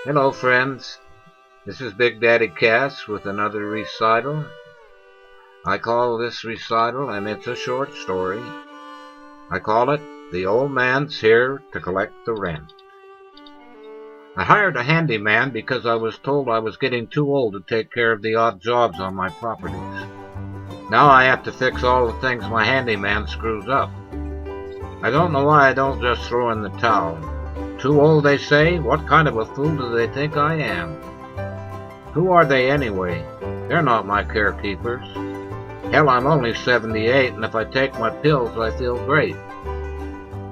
Hello friends, this is Big Daddy Cass with another recital. I call this recital, and it's a short story, I call it, The Old Man's Here to Collect the Rent. I hired a handyman because I was told I was getting too old to take care of the odd jobs on my properties. Now I have to fix all the things my handyman screws up. I don't know why I don't just throw in the towel. Too old, they say? What kind of a fool do they think I am? Who are they anyway? They're not my carekeepers. Hell, I'm only 78, and if I take my pills, I feel great.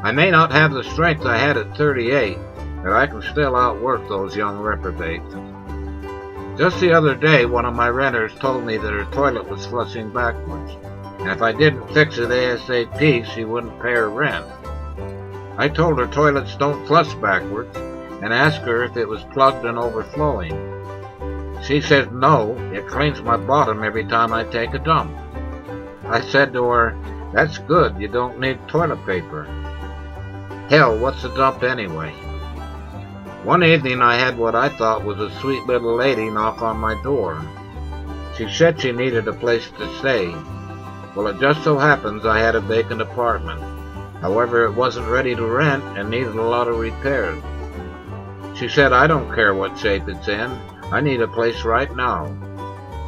I may not have the strength I had at 38, but I can still outwork those young reprobates. Just the other day, one of my renters told me that her toilet was flushing backwards, and if I didn't fix it ASAP, she wouldn't pay her rent. I told her toilets don't flush backwards, and asked her if it was plugged and overflowing. She says no, it cleans my bottom every time I take a dump. I said to her, that's good, you don't need toilet paper. Hell, what's a dump anyway? One evening I had what I thought was a sweet little lady knock on my door. She said she needed a place to stay. Well, it just so happens I had a vacant apartment. However, it wasn't ready to rent and needed a lot of repairs. She said, I don't care what shape it's in, I need a place right now.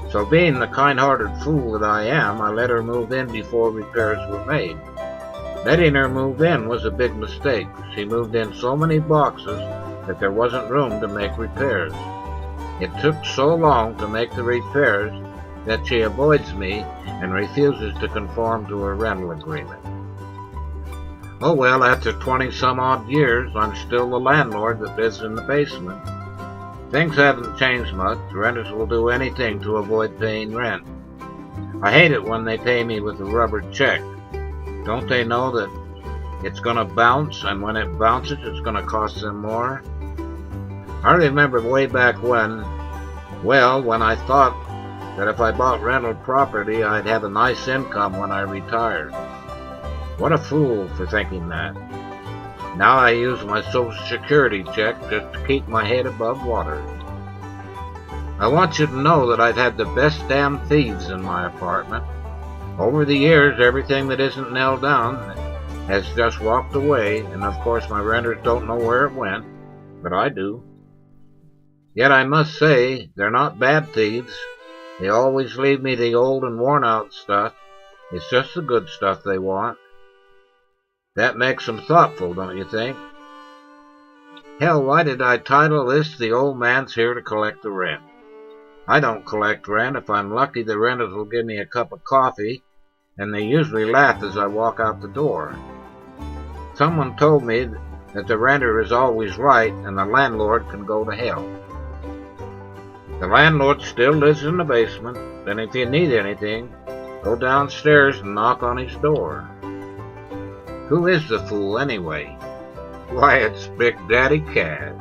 So being the kind-hearted fool that I am, I let her move in before repairs were made. Letting her move in was a big mistake. She moved in so many boxes that there wasn't room to make repairs. It took so long to make the repairs that she avoids me and refuses to conform to her rental agreement. Oh well, after 20-some-odd years, I'm still the landlord that lives in the basement. Things haven't changed much. Renters will do anything to avoid paying rent. I hate it when they pay me with a rubber check. Don't they know that it's going to bounce, and when it bounces, it's going to cost them more? I remember way back when I thought that if I bought rental property, I'd have a nice income when I retired. What a fool for thinking that. Now I use my Social Security check just to keep my head above water. I want you to know that I've had the best damn thieves in my apartment. Over the years, everything that isn't nailed down has just walked away, and of course my renters don't know where it went, but I do. Yet I must say, they're not bad thieves. They always leave me the old and worn-out stuff. It's just the good stuff they want. That makes them thoughtful, don't you think? Hell, why did I title this The Old Man's Here to Collect the Rent? I don't collect rent. If I'm lucky, the renters will give me a cup of coffee, and they usually laugh as I walk out the door. Someone told me that the renter is always right, and the landlord can go to hell. The landlord still lives in the basement, and if you need anything, go downstairs and knock on his door. Who is the fool anyway? Why, it's Big Daddy Cass.